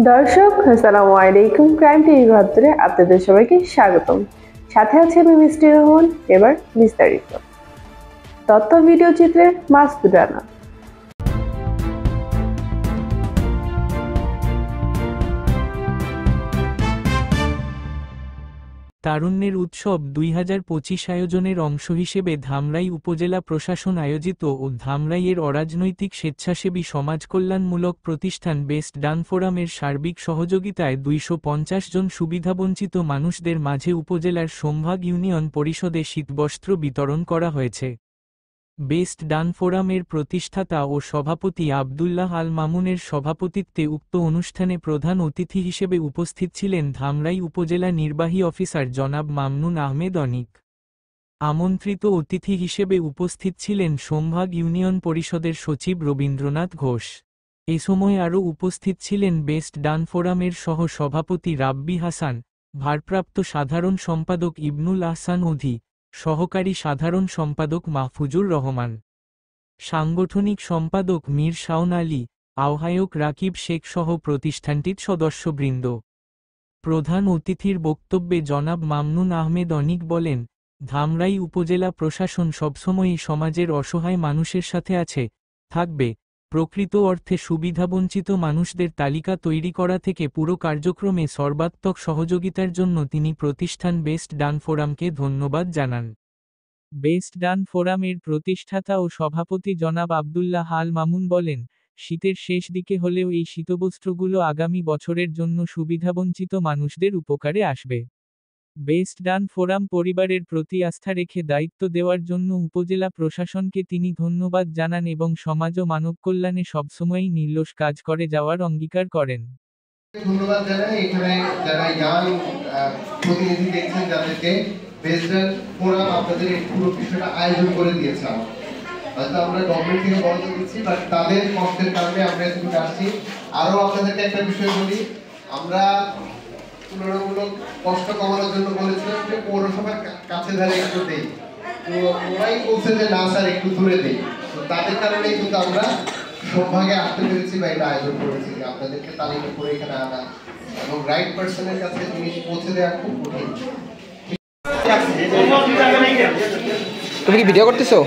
দর্শক আসসালামু আলাইকুম, ক্রাইম টিভি বাহাত্তরে আপনাদের সবাইকে স্বাগতম। সাথে আছে আমি মিষ্টি রহমান। এবার বিস্তারিত তথ্য ভিডিও চিত্রে মাসুদ রানা। তারুণ্যের উৎসব ২০২৫ আয়োজনের অংশ হিসেবে ধামরাই উপজেলা প্রশাসন আয়োজিত ও ধামরাইয়ের অরাজনৈতিক স্বেচ্ছাসেবী সমাজকল্যাণমূলক প্রতিষ্ঠান বেস্ট ডান ফোরামের সার্বিক সহযোগিতায় ২৫০ জন সুবিধাবঞ্চিত মানুষদের মাঝে উপজেলার সোমভাগ ইউনিয়ন পরিষদে শীতবস্ত্র বিতরণ করা হয়েছে। বেস্ট ডান ফোরামের প্রতিষ্ঠাতা ও সভাপতি আব্দুল্লাহ আল মামুনের সভাপতিত্বে উক্ত অনুষ্ঠানে প্রধান অতিথি হিসেবে উপস্থিত ছিলেন ধামরাই উপজেলা নির্বাহী অফিসার জনাব মামনুন আহমেদ অনিক। আমন্ত্রিত অতিথি হিসেবে উপস্থিত ছিলেন সোমভাগ ইউনিয়ন পরিষদের সচিব রবীন্দ্রনাথ ঘোষ। এ সময় আরও উপস্থিত ছিলেন বেস্ট ডান ফোরামের সহ সভাপতি রাব্বি হাসান, ভারপ্রাপ্ত সাধারণ সম্পাদক ইবনুল আহসান অধি, সহকারী সাধারণ সম্পাদক মাহফুজুর রহমান, সাংগঠনিক সম্পাদক মীর শাওন আলী, আহ্বায়ক রাকিব শেখ সহ প্রতিষ্ঠানটির সদস্যবৃন্দ। প্রধান অতিথির বক্তব্যে জনাব মামনুন আহমেদ অনিক বলেন, ধামরাই উপজেলা প্রশাসন সবসময়ই সমাজের অসহায় মানুষের সাথে আছে, থাকবে। প্রকৃত অর্থে সুবিধাবঞ্চিত মানুষদের তালিকা তৈরি করা থেকে পুরো কার্যক্রমে সর্বাত্মক সহযোগিতার জন্য তিনি প্রতিষ্ঠান বেস্ট ডান ফোরামকে ধন্যবাদ জানান। বেস্ট ডান ফোরামের প্রতিষ্ঠাতা ও সভাপতি জনাব আব্দুল্লাহ আল মামুন বলেন, শীতের শেষ দিকে হলেও এই শীতবস্ত্রগুলো আগামী বছরের জন্য সুবিধাবঞ্চিত মানুষদের উপকারে আসবে। বেস্ট ডান ফোরাম পরিবারের প্রতি আস্থা রেখে দায়িত্ব দেওয়ার জন্য উপজেলা প্রশাসনকে তিনি ধন্যবাদ জানান এবং সমাজ ও মানব কল্যাণে সবসময়ই নির্লস কাজ করে যাওয়ার অঙ্গীকার করেন। ধন্যবাদ জানাই এখানে যারা ইয়াং প্রতিনিধি দেখছেন, যাদেরকে বেস্ট ডান ফোরাম আপনাদের এই পুরো বিষয়টা আয়োজন করে দিয়েছে। হয়তো আমরা গভর্নমেন্ট থেকে বরাদ্দ দিচ্ছি, বাট তাদের কষ্টের কারণে আমরা এতটুকু আসছি। আরো আপনাদেরকে একটা বিষয় বলি, আমরা তুলনামূলক কষ্ট কমানোর জন্য বলেছিলাম যে পৌরসভার কাছে ধারে একটু দেই, তো ওরাই বলছে যে না স্যার একটু দূরে দেই। তো তাদের কারণেই কিন্তু আমরা সৌভাগ্যে আসতে পেরেছি বা এটা আয়োজন করেছি, আপনাদেরকে তালিকা করে এখানে আনা এবং রাইট পার্সনের কাছে জিনিস পৌঁছে দেওয়া খুব কঠিন। তুমি কি ভিডিও করতেছো?